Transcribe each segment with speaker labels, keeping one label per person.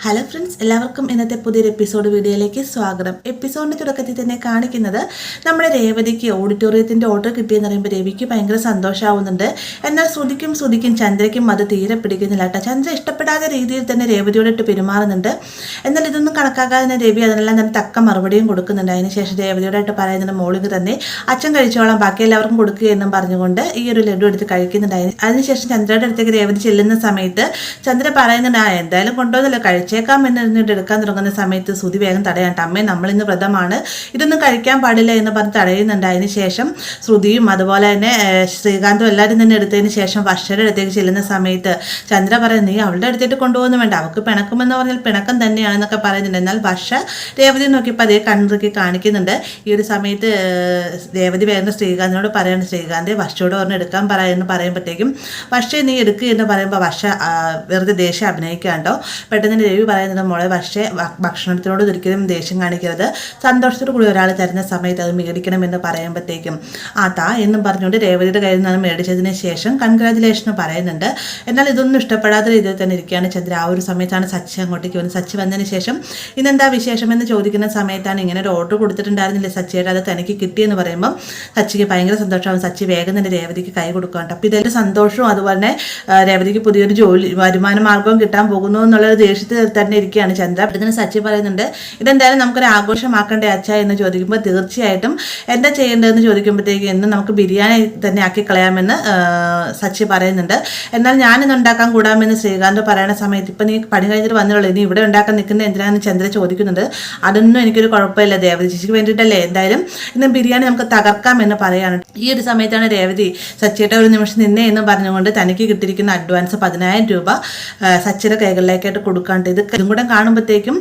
Speaker 1: Hello friends, എല്ലാവർക്കും ഇന്നത്തെ പുതിയൊരു വീഡിയോയിലേക്ക് സ്വാഗതം. എപ്പിസോഡിൻ്റെ തുടക്കത്തിൽ തന്നെ കാണിക്കുന്നത് നമ്മുടെ രേവതിക്ക് ഓഡിറ്റോറിയത്തിൻ്റെ ഓർഡർ കിട്ടിയെന്ന് പറയുമ്പോൾ രവിക്ക് ഭയങ്കര സന്തോഷമാവുന്നുണ്ട്. എന്നാൽ ശ്രുതിക്കും ചന്ദ്രയ്ക്കും അത് തീരെ പിടിക്കുന്നില്ല കേട്ടോ. ചന്ദ്ര ഇഷ്ടപ്പെടാത്ത രീതിയിൽ തന്നെ രേവതിയോടിട്ട് പെരുമാറുന്നുണ്ട്. എന്നാൽ ഇതൊന്നും കണക്കാക്കാതെ തന്നെ രവി അതിനെല്ലാം തന്നെ തക്ക മറുപടിയും കൊടുക്കുന്നുണ്ട്. അതിനുശേഷം രേവതിയോടായിട്ട് പറയുന്നുണ്ട്, മോളിങ് തന്നെ അച്ഛൻ കഴിച്ചോളാം, ബാക്കി എല്ലാവർക്കും കൊടുക്കുക എന്നും പറഞ്ഞുകൊണ്ട് ഈ ഒരു ലഡു എടുത്ത് കഴിക്കുന്നുണ്ടായിരുന്നു. അതിനുശേഷം ചന്ദ്രയുടെ അടുത്തേക്ക് രേവതി ചെല്ലുന്ന സമയത്ത് ചന്ദ്ര പറയുന്നുണ്ട്, എന്തായാലും കൊണ്ടുപോകുന്നില്ല, കഴിച്ചേക്കാം എന്നിട്ട് എടുക്കാൻ തുടങ്ങുന്ന സമയത്ത് ശ്രുതി വേഗം തടയാണ്ട്, അമ്മേ നമ്മളിന്ന് വ്രതമാണ്, ഇതൊന്നും കഴിക്കാൻ പാടില്ല എന്ന് പറഞ്ഞ് തടയുന്നുണ്ട്. അതിന് ശേഷം ശ്രുതിയും അതുപോലെ തന്നെ ശ്രീകാന്തും എല്ലാവരും തന്നെ എടുത്തതിന് ശേഷം വർഷയുടെ അടുത്തേക്ക് ചെല്ലുന്ന സമയത്ത് ചന്ദ്ര പറയുന്നത്, നീ അവളുടെ അടുത്തേക്ക് കൊണ്ടുപോകുന്നു വേണ്ട, അവൾക്ക് പിണക്കുമെന്ന് പറഞ്ഞാൽ പിണക്കം തന്നെയാണെന്നൊക്കെ പറയുന്നുണ്ട്. എന്നാൽ വർഷ രേവതി നോക്കിയപ്പോൾ അതേ കണ്ണുറുക്കി കാണിക്കുന്നുണ്ട്. ഈ ഒരു സമയത്ത് രേവതി വേഗം ശ്രീകാന്തിനോട് പറയുന്നത്, ശ്രീകാന്ത് വർഷയോട് പറഞ്ഞ് എടുക്കാൻ പറയുമെന്ന് പറയുമ്പോഴത്തേക്കും വർഷ നീ എടുക്കുക എന്ന് പറയുമ്പോൾ വർഷ വെറുതെ ദേഷ്യം അഭിനയിക്കാണ്ടോ. പെട്ടെന്ന് രവി പറയുന്നത്, മോളെ വർഷേ ഭക്ഷണത്തിനോട് ഒരിക്കലും ദേഷ്യം കാണിക്കരുത്, സന്തോഷത്തോടു കൂടി ഒരാൾ തരുന്ന സമയത്ത് അത് മേടിക്കണമെന്ന് പറയുമ്പോഴത്തേക്കും താ എന്നും പറഞ്ഞുകൊണ്ട് രേവതിയുടെ കയ്യിൽ നിന്നാണ് മേടിച്ചതിന് ശേഷം കൺഗ്രാജുലേഷൻ പറയുന്നുണ്ട്. എന്നാൽ ഇതൊന്നും ഇഷ്ടപ്പെടാത്ത രീതിയിൽ തന്നെ ഇരിക്കുകയാണ് ചന്ദ്ര. ആ ഒരു സമയത്താണ് സച്ചി അങ്ങോട്ടേക്ക് വന്ന്. സച്ചി വന്നതിന് ശേഷം ഇന്നെന്താ വിശേഷം എന്ന് ചോദിക്കുന്ന സമയത്താണ് ഇങ്ങനെ ഒരു ഓർഡർ കൊടുത്തിട്ടുണ്ടായിരുന്നില്ലേ സച്ചിയുടെ, അത് തനിക്ക് കിട്ടിയെന്ന് പറയുമ്പോൾ സച്ചിക്ക് ഭയങ്കര സന്തോഷമാകും. സച്ചി വേഗം തന്നെ രേവതിക്ക് കൈ കൊടുക്കുകയാണ്. അപ്പോൾ ഇതൊരു സന്തോഷവും അതുപോലെ തന്നെ രേവതിക്ക് പുതിയൊരു വരുമാന മാർഗവും കിട്ടാൻ പോകുന്നു എന്നുള്ളൊരു ദേഷ്യത്തിൽ തന്നെ ഇരിക്കുകയാണ് ചന്ദ്ര. ഇതിന് സച്ചി പറയുന്നുണ്ട്, ഇതെന്തായാലും നമുക്കൊരു ആഘോഷമാക്കണ്ടേ അച്ഛ എന്ന് ചോദിക്കുമ്പോൾ തീർച്ചയായിട്ടും എന്താ ചെയ്യേണ്ടതെന്ന് ചോദിക്കുമ്പോഴത്തേക്ക് എന്ന് നമുക്ക് ബിരിയാണി തന്നെ ആക്കി കളയാമെന്ന് സച്ചി പറയുന്നുണ്ട്. എന്നാൽ ഞാനിന്ന് ഉണ്ടാക്കാൻ കൂടാമെന്ന് ശ്രീകാന്ത് പറയുന്ന സമയത്ത് ഇപ്പം നീ പണി കഴിഞ്ഞിട്ട് വന്നിട്ടുള്ളൂ, ഇനി ഇവിടെ ഉണ്ടാക്കാൻ നിൽക്കുന്ന എന്തിനാണെന്ന് ചന്ദ്ര ചോദിക്കുന്നുണ്ട്. അതൊന്നും എനിക്കൊരു കുഴപ്പമില്ല, രേവതി ചേച്ചിക്ക് വേണ്ടിയിട്ടല്ലേ, എന്തായാലും ഇന്ന് ബിരിയാണി നമുക്ക് തകർക്കാം എന്ന് പറയാണ്. ഈ ഒരു സമയത്താണ് രേവതി സച്ചിയുടെ ഒരു നിമിഷം നിന്നേ എന്ന് പറഞ്ഞുകൊണ്ട് തനിക്ക് കിട്ടിയിരിക്കുന്ന അഡ്വാൻസ് 10,000 രൂപ സച്ചിയുടെ കൈകളിലേക്കായിട്ട് കൊടുക്കാണ്ട്. ഇതും കൂടെ കാണുമ്പോഴത്തേക്കും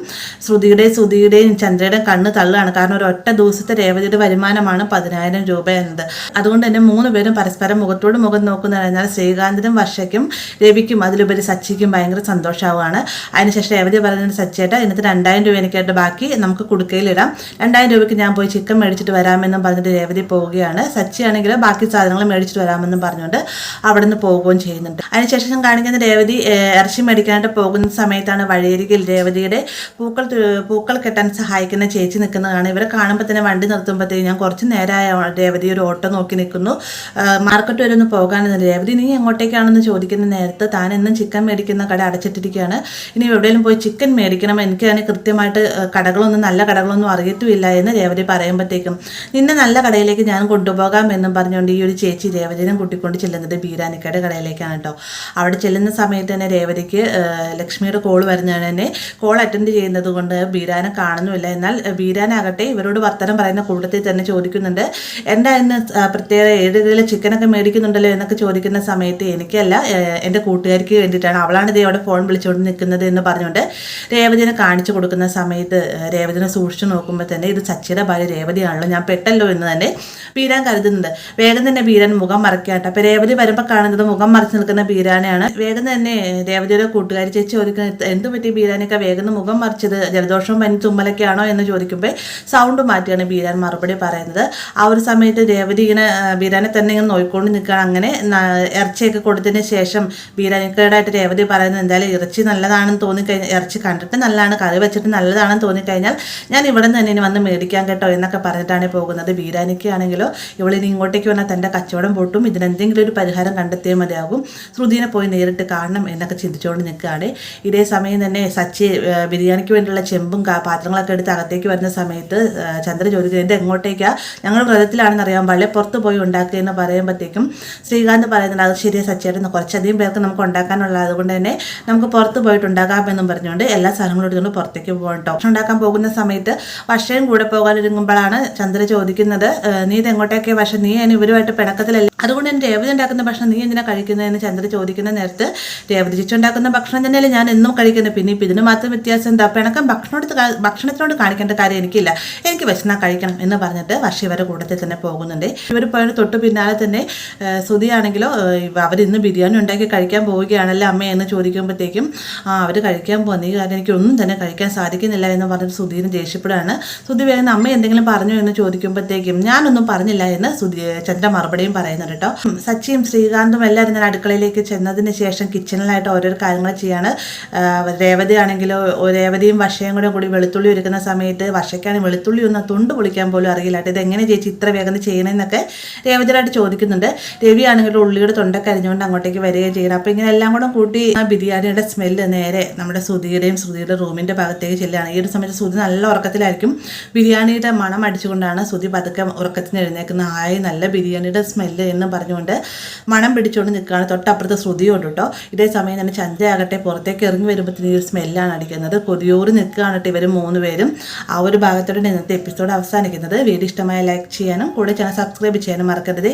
Speaker 1: ശ്രുതിയുടെയും ചന്ദ്രയുടെയും കണ്ണ് തള്ളുകയാണ്. കാരണം ഒരു ഒറ്റ ദിവസത്തെ രേവതിയുടെ വരുമാനമാണ് 10,000 രൂപ എന്നത്. അതുകൊണ്ട് തന്നെ 3 പേരും പരസ്പരം മുഖത്തോട് മുഖം നോക്കുന്നതിനാൽ ശ്രീകാന്തിനും വർഷയ്ക്കും രവിക്കും അതിലുപരി സച്ചിക്കും ഭയങ്കര സന്തോഷമാവുകയാണ്. അതിനുശേഷം രേവതി പറയുന്നത്, സച്ചിയേട്ട ഇന്നത്തെ 2,000 രൂപ എനിക്കായിട്ട് ബാക്കി നമുക്ക് കുടുക്കയിലിടാം, 2,000 രൂപയ്ക്ക് ഞാൻ പോയി ചിക്കൻ മേടിച്ചിട്ട് വരാമെന്നും പറഞ്ഞിട്ട് രേവതി പോവുകയാണ്. സച്ചി ആണെങ്കിൽ ബാക്കി സാധനങ്ങൾ മേടിച്ചിട്ട് വരാമെന്നും പറഞ്ഞുകൊണ്ട് അവിടെ നിന്ന് പോവുകയും ചെയ്യുന്നുണ്ട്. അതിനുശേഷം കാണിക്കുന്ന രേവതി ഇറച്ചി മേടിക്കാനായിട്ട് പോകുന്ന സമയത്താണ് വഴിയരികിൽ രേവതിയുടെ പൂക്കൾ കെട്ടാൻ സഹായിക്കുന്ന ചേച്ചി നിൽക്കുന്നതാണ്. ഇവരെ കാണുമ്പോൾ തന്നെ വണ്ടി നിർത്തുമ്പോഴത്തേക്ക് ഞാൻ കുറച്ച് നേരമായ രേവതി ഒരു ഓട്ടോ നോക്കി നിൽക്കുന്നു, മാർക്കറ്റ് വരെ ഒന്ന് പോകാനെന്ന്. രേവതി നീ എങ്ങോട്ടേക്കാണെന്ന് ചോദിക്കുന്ന നേരത്ത് താൻ എന്നും ചിക്കൻ മേടിക്കുന്ന കട അടച്ചിട്ടിരിക്കുകയാണ്, ഇനി എവിടെയെങ്കിലും പോയി ചിക്കൻ മേടിക്കണം, എനിക്ക് അതിന് കൃത്യമായിട്ട് നല്ല കടകളൊന്നും അറിയത്തുമില്ല എന്ന് രേവതി പറയുമ്പോഴത്തേക്കും നിന്നെ നല്ല കടയിലേക്ക് ഞാൻ കൊണ്ടുപോകാം എന്നും പറഞ്ഞുകൊണ്ട് ഈ ഒരു ചേച്ചി രേവതിനെ കൂട്ടിക്കൊണ്ട് ചെല്ലുന്നത് ബീരാനിക്കയുടെ കടയിലേക്കാണ് കേട്ടോ. അവിടെ ചെല്ലുന്ന സമയത്ത് തന്നെ രേവതിക്ക് ലക്ഷ്മിയുടെ കോൾ വരുന്നതാണ്. തന്നെ കോൾ അറ്റൻഡ് ചെയ്യുന്നത് കൊണ്ട് ബീരാനെ കാണുന്നുമില്ല. എന്നാൽ ബീരാനാകട്ടെ ഇവരോട് വർത്തമാനം പറയുന്ന കൂട്ടത്തിൽ തന്നെ ചോദിക്കുന്നുണ്ട്, എന്താ ഇന്ന് പ്രത്യേക 7 കിലോ ചിക്കനൊക്കെ മേടിക്കുന്നുണ്ടല്ലോ എന്നൊക്കെ ചോദിക്കുന്ന സമയത്ത് എനിക്കല്ല, എൻ്റെ കൂട്ടുകാരിക്ക് വേണ്ടിയിട്ടാണ്, അവളാണ് ഇതേ അവിടെ ഫോൺ വിളിച്ചുകൊണ്ട് നിൽക്കുന്നത് എന്ന് പറഞ്ഞുകൊണ്ട് രേവതിനെ കാണിച്ചു കൊടുക്കുന്ന സമയത്ത് രേവതിനെ സൂക്ഷിച്ചു നോക്കുമ്പോൾ തന്നെ ഇത് സച്ചിയുടെ ഭാര്യ രേവതിയാണല്ലോ, ഞാൻ പെട്ടല്ലോ എന്ന് തന്നെ ബീരാൻ കരുതുന്നുണ്ട്. വേഗം തന്നെ ബീരാൻ മുഖം മറക്കാട്ടെ. അപ്പോൾ രേവതി വരുമ്പോൾ കാണുന്നത് മുഖം മറച്ചു നിൽക്കുന്ന ബീരാനെയാണ്. വേഗം തന്നെ രേവതിയുടെ കൂട്ടുകാരി ചേച്ചി ചോദിക്കുന്നത്, എന്ത് പറ്റി ബീരാനൊക്കെ വേഗം മുഖം മറിച്ചത്, ജലദോഷവും പനി തുമ്മലൊക്കെയാണോ എന്ന് ചോദിക്കുമ്പോൾ സൗണ്ട് മാറ്റിയാണ് ബീരാൻ മറുപടി പറയുന്നത്. ആ ഒരു സമയത്ത് രേവതി ഇങ്ങനെ ബീരാനെ തന്നെ ഇങ്ങനെ നോക്കിക്കൊണ്ട് നിൽക്കുകയാണ്. അങ്ങനെ ഇറച്ചിയൊക്കെ കൊടുത്തതിന് ശേഷം ബീരാനിക്കടായിട്ട് രേവതി പറയുന്നത്, എന്തായാലും ഇറച്ചി നല്ലതാണെന്ന് തോന്നിക്കഴിഞ്ഞാൽ, ഇറച്ചി കണ്ടിട്ട് നല്ലതാണ്, കറി വെച്ചിട്ട് നല്ലതാണെന്ന് തോന്നിക്കഴിഞ്ഞാൽ ഞാൻ ഇവിടെ നിന്ന് തന്നെ ഇനി വന്ന് മേടിക്കാൻ കേട്ടോ എന്നൊക്കെ പറഞ്ഞിട്ടാണ് പോകുന്നത്. ബീരാനിക്കാണെങ്കിലോ ഇവളിനി ഇങ്ങോട്ടേക്ക് വന്നാൽ തൻ്റെ കച്ചവടം പൊട്ടും, ഇതിനെന്തെങ്കിലും ഒരു പരിഹാരം കണ്ടെത്തിയേ മതിയാകും, ശ്രുതിനെ പോയി നേരിട്ട് കാണണം എന്നൊക്കെ ചിന്തിച്ചുകൊണ്ട് നിൽക്കുകയാണ്. ഇതേ സമയം തന്നെ സച്ചി ബിരിയാണിക്ക് വേണ്ടിയുള്ള ചെമ്പും പാത്രങ്ങളൊക്കെ എടുത്ത് അകത്തേക്ക് വരുന്ന സമയത്ത് ചന്ദ്ര ചോദിക്കുന്നത്, ഇത് എങ്ങോട്ടേക്കാണ്, ഞങ്ങൾ വ്രതത്തിലാണെന്ന് അറിയാൻ പാടില്ല, പുറത്ത് പോയി ഉണ്ടാക്കുക എന്ന് പറയുമ്പോഴത്തേക്കും ശ്രീകാന്ത് പറയുന്നുണ്ട്, അത് ശരിയാ സച്ചിയായിട്ട് കുറച്ചധികം പേർക്ക് നമുക്ക് ഉണ്ടാക്കാനുള്ളത്, അതുകൊണ്ട് തന്നെ നമുക്ക് പുറത്ത് പോയിട്ട് ഉണ്ടാക്കാമെന്നും പറഞ്ഞുകൊണ്ട് എല്ലാ സാധനങ്ങളും എടുത്തുകൊണ്ട് പുറത്തേക്ക് പോകട്ടോ. ഭക്ഷണം ഉണ്ടാക്കാൻ പോകുന്ന സമയത്ത് വർഷയും കൂടെ പോകാനിരിക്കുമ്പോഴാണ് ചന്ദ്ര ചോദിക്കുന്നത്, നീ ഇത് എങ്ങോട്ടേക്കാണ് വർഷം, നീ അതിന് ഇവരുമായിട്ട് പിണക്കത്തിലല്ല, അതുകൊണ്ട് തന്നെ രേവതി ഉണ്ടാക്കുന്ന ഭക്ഷണം നീ എന്തിനാണ് കഴിക്കുന്നതെന്ന് ചന്ദ്ര ചോദിക്കുന്ന നേരത്ത് രേവതി ചേച്ചി ഉണ്ടാക്കുന്ന ഭക്ഷണം തന്നെയല്ലേ ഞാൻ എന്നും കഴിക്കുന്നത്, പിന്നെ ഇപ്പം ഇതിന് മാത്രം വ്യത്യാസം എന്താ, പിണക്കം ഭക്ഷണത്തിനോട് കാണിക്കേണ്ട കാര്യം എനിക്കില്ല, എനിക്ക് വിശന്നാൽ കഴിക്കണം എന്ന് പറഞ്ഞിട്ട് വർഷ ഇവരുടെ കൂട്ടത്തിൽ തന്നെ പോകുന്നുണ്ട്. ഇവർ പോയതിന് തൊട്ട് പിന്നാലെ തന്നെ ശ്രുതിയാണെങ്കിലോ അവരിന്ന് ബിരിയാണി ഉണ്ടാക്കി കഴിക്കാൻ പോവുകയാണല്ലോ അമ്മ എന്ന് ചോദിക്കുമ്പോഴത്തേക്കും അവർ കഴിക്കാൻ പോകുന്ന ഈ കാര്യം എനിക്കൊന്നും തന്നെ കഴിക്കാൻ സാധിക്കുന്നില്ല എന്ന് പറഞ്ഞിട്ട് ശ്രുതിന് ദേഷ്യപ്പെടുകയാണ്. ശ്രുതി വേഗം അമ്മ എന്തെങ്കിലും പറഞ്ഞു എന്ന് ചോദിക്കുമ്പോഴത്തേക്കും ഞാനൊന്നും പറഞ്ഞില്ല എന്ന് ചന്ദ്ര മറുപടിയും പറയുന്നുണ്ട് കേട്ടോ. സച്ചിയും ശ്രീകാന്തും എല്ലാവരും ഞാൻ അടുക്കളയിലേക്ക് ചെന്നതിന് ശേഷം കിച്ചണിലായിട്ട് ഓരോരോ കാര്യങ്ങൾ ചെയ്യാണ്. രേവതി ആണെങ്കിലോ രേവതിയും വർഷയും കൂടി വെളുത്തുള്ളി ഒരുക്കുന്ന സമയത്ത് വർഷയ്ക്കാണ് വെളുത്തുള്ളി ഒന്ന് തുണ്ട് പൊളിക്കാൻ പോലും അറിയില്ല. ഇത് എങ്ങനെ ചേച്ചി ഇത്ര വേഗം ചെയ്യണമെന്നൊക്കെ രേവതിയായിട്ട് ചോദിക്കുന്നുണ്ട്. രവി ആണെങ്കിലും ഉള്ളിയുടെ തൊണ്ടൊക്കെ അരിഞ്ഞുകൊണ്ട് അങ്ങോട്ടേക്ക് വരികയും ചെയ്യണം. അപ്പോൾ ഇങ്ങനെ എല്ലാം കൂടെ കൂട്ടി ആ ബിരിയാണിയുടെ സ്മെല്ല് നേരെ നമ്മുടെ ശ്രുതിയുടെ റൂമിൻ്റെ ഭാഗത്തേക്ക് ചെല്ലുകയാണ്. ഈ ഒരു സമയത്ത് ശ്രുതി നല്ല ഉറക്കത്തിലായിരിക്കും. ബിരിയാണിയുടെ മണം അടിച്ചുകൊണ്ടാണ് ശ്രുതി പതുക്കെ ഉറക്കത്തിന് എഴുന്നേക്കുന്ന. നല്ല ബിരിയാണിയുടെ സ്മെല്ല് എന്ന് പറഞ്ഞുകൊണ്ട് മണം പിടിച്ചുകൊണ്ട് നിൽക്കുകയാണ്. തൊട്ടപ്പുറത്ത് ശ്രുതിയോട് കേട്ടോ. ഇതേ സമയം തന്നെ ചന്ദ്രയാകട്ടെ പുറത്തേക്ക് ഇറങ്ങി വരുമ്പോഴത്തേന് ഈ ഒരു സ്മെല്ലാണ് അടിക്കുന്നത്. കൊതിയോറ് നിൽക്കുകയാണ് ഇവർ 3 പേരും. ആ ഒരു ഭാഗത്തോടെ ഇന്നത്തെ എപ്പിസോഡ് അവസാനിക്കുന്നത്. വീഡിയോ ഇഷ്ടമായ ലൈക്ക് ചെയ്യാനും കൂടെ ചാനൽ സബ്സ്ക്രൈബ് ചെയ്യാനും മറക്കരുത്.